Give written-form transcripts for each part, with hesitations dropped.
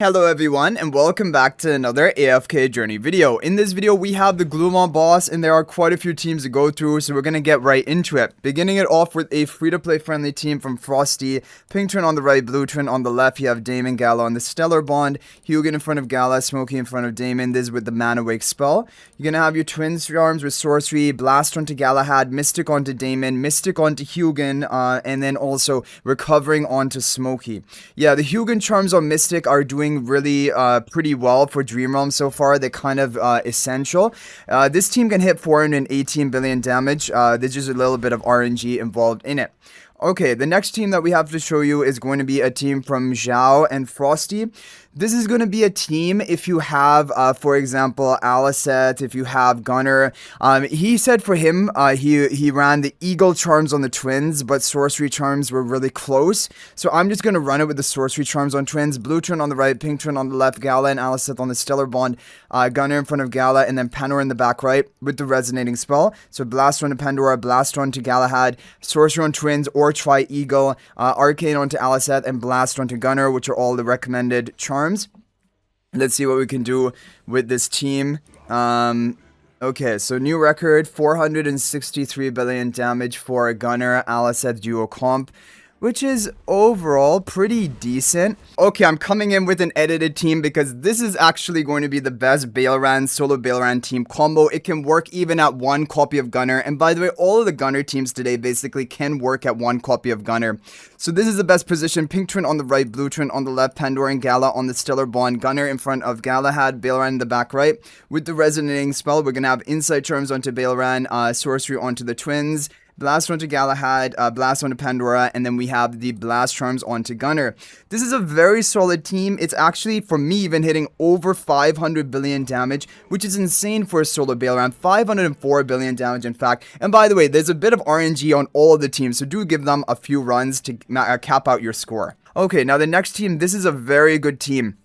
Hello everyone and welcome back to another AFK journey video. In this video we have the Gloommaw boss and there are quite a few teams to go through, so we're gonna get right into it. Beginning it off with a free-to-play friendly team from Frosty. Pink Twin on the right, Blue Twin on the left. You have Damon, Gala on the Stellar Bond, Hugin in front of Gala, Smokey in front of Damon. This is with the Mana Wake spell. You're gonna have your Twin Arms with Sorcery, Blast onto Galahad, Mystic onto Damon, Mystic onto Hugin, and then also Recovering onto Smokey. Yeah, the Hugin charms on Mystic are doing really pretty well for Dream Realm so far. They're kind of essential. This team can hit 418 billion damage. There's just a little bit of RNG involved in it. Okay, the next team that we have to show you is going to be a team from Zhao and Frosty. This is going to be a team if you have, for example, Aliceth, if you have Gunner. He said for him, he ran the Eagle charms on the Twins, but Sorcery charms were really close. So I'm just going to run it with the Sorcery charms on Twins. Blue Twin on the right, Pink Twin on the left, Gala and Aliceth on the Stellar Bond, Gunner in front of Gala, and then Pandora in the back right with the Resonating spell. So Blast on to Pandora, Blast on to Galahad, Sorcery on Twins, or try Eagle, Arcane onto Aliceth, and Blast onto Gunner, which are all the recommended charms. Let's see what we can do with this team. Okay, so new record, 463 billion damage for a Gunner Aliceth duo comp, which is overall pretty decent. Okay, I'm coming in with an edited team because this is actually going to be the best Baelran, solo Baelran team combo. It can work even at one copy of Gunner. And by the way, all of the Gunner teams today basically can work at one copy of Gunner. So this is the best position. Pink Twin on the right, Blue Twin on the left, Pandora and Gala on the Stellar Bond, Gunner in front of Galahad, Baelran in the back right. With the Resonating spell, we're going to have Insight Charms onto Baelran, Sorcery onto the Twins, Blast onto Galahad, Blast onto Pandora, and then we have the Blast Charms onto Gunner. This is a very solid team. It's actually, for me, even hitting over 500 billion damage, which is insane for a solo Baelran. 504 billion damage, in fact. And by the way, there's a bit of RNG on all of the teams, so do give them a few runs to cap out your score. Okay, now the next team, this is a very good team.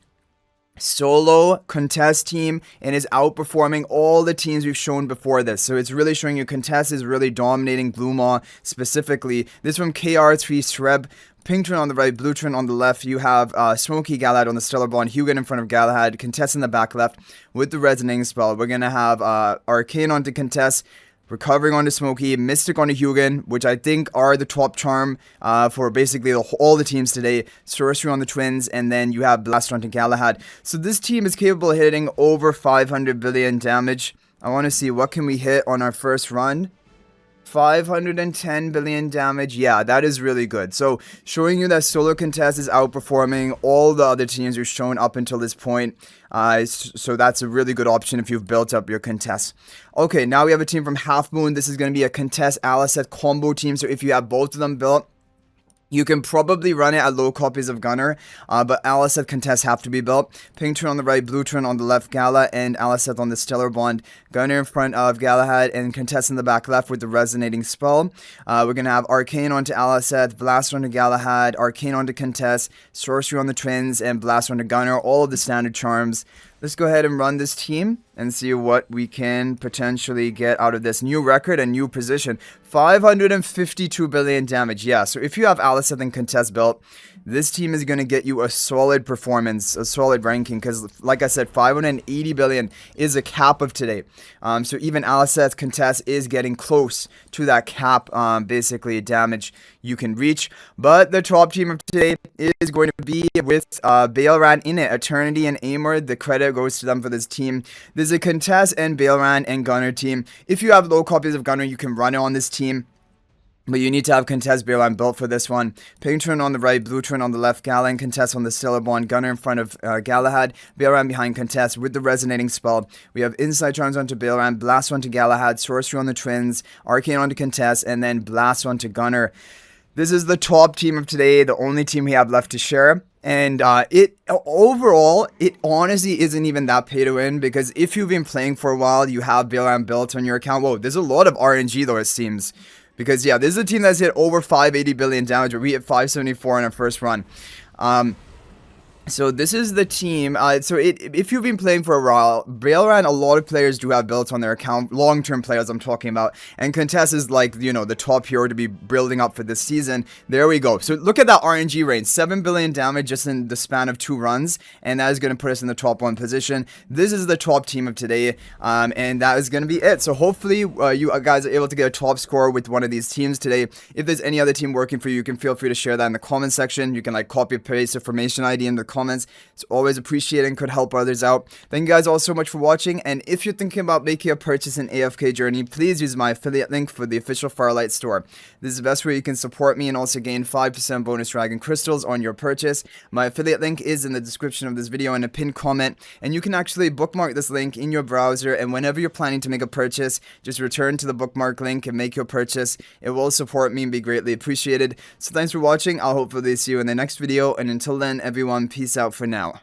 Solo Contess team, and is outperforming all the teams we've shown before this. So it's really showing you Contess is really dominating Gloommaw specifically. This from KR3 Shreb. Pink Twin on the right, Blue Twin on the left. You have Smokey Galahad on the Stellar Bond, Hugin in front of Galahad, Contess in the back left with the Resonating spell. We're going to have Arcane onto Contess, Recovering onto Smokey, Mystic onto Hugin, which I think are the top charm for basically all the teams today. Sorcery on the Twins, and then you have Blast onto Galahad. So this team is capable of hitting over 500 billion damage. I want to see what can we hit on our first run. 510 billion damage. Yeah, that is really good. So showing you that solo Contest is outperforming all the other teams we've shown up until this point. So that's a really good option if you've built up your Contest. Okay, now we have a team from Half Moon. This is going to be a Contest Aliceth combo team. So if you have both of them built, you can probably run it at low copies of Gunner, but Aliceth Contest have to be built. Pink Twin on the right, Blue Twin on the left, Gala and Aliceth on the Stellar Bond, Gunner in front of Galahad, and Contest in the back left with the Resonating spell. We're going to have Arcane onto Aliceth, Blast onto Galahad, Arcane onto Contest, Sorcery on the Twins, and Blast onto Gunner, all of the standard charms. Let's go ahead and run this team and see what we can potentially get out of this new record and new position. 552 billion damage. Yeah, so if you have Aliceth and Contest built, this team is going to get you a solid performance, a solid ranking, because like I said, 580 billion is a cap of today. So even Aliceth Contest is getting close to that cap, basically damage you can reach. But the top team of today is going to be with Baelran in it. Eternity and Amor, the credit goes to them for this team. There's a Contest and Baelran and Gunner team. If you have low copies of Gunner, you can run it on this team. But you need to have Contest Baelran built for this one. Pink Twin on the right, Blue Twin on the left, Gala and Contest on the Stellar Bond, Gunner in front of Galahad, Baelran behind Contest with the Resonating spell. We have Insight Charms onto Baelran, Blast onto Galahad, Sorcery on the Twins, Arcane onto Contest, and then Blast onto Gunner. This is the top team of today, the only team we have left to share. And overall, it honestly isn't even that pay to win, because if you've been playing for a while, you have Baelran built on your account. Whoa, there's a lot of RNG though, it seems. Because, yeah, this is a team that's hit over 580 billion damage, but we hit 574 in our first run. So this is the team. If you've been playing for a while, Baelran, a lot of players do have built on their account. Long-term players I'm talking about. And Contess is like, the top hero to be building up for this season. There we go. So look at that RNG range. 7 billion damage just in the span of 2 runs. And that is going to put us in the top 1 position. This is the top team of today. And that is going to be it. So hopefully you guys are able to get a top score with one of these teams today. If there's any other team working for you, you can feel free to share that in the comment section. You can like copy paste the formation ID in the comments. It's always appreciated and could help others out. Thank you guys all so much for watching, and if you're thinking about making a purchase in AFK Journey, please use my affiliate link for the official Firelight store. This is the best way you can support me and also gain 5% bonus dragon crystals on your purchase. My affiliate link is in the description of this video and a pinned comment, and you can actually bookmark this link in your browser, and whenever you're planning to make a purchase, just return to the bookmark link and make your purchase. It will support me and be greatly appreciated. So thanks for watching. I'll hopefully see you in the next video, and until then, everyone, peace out for now.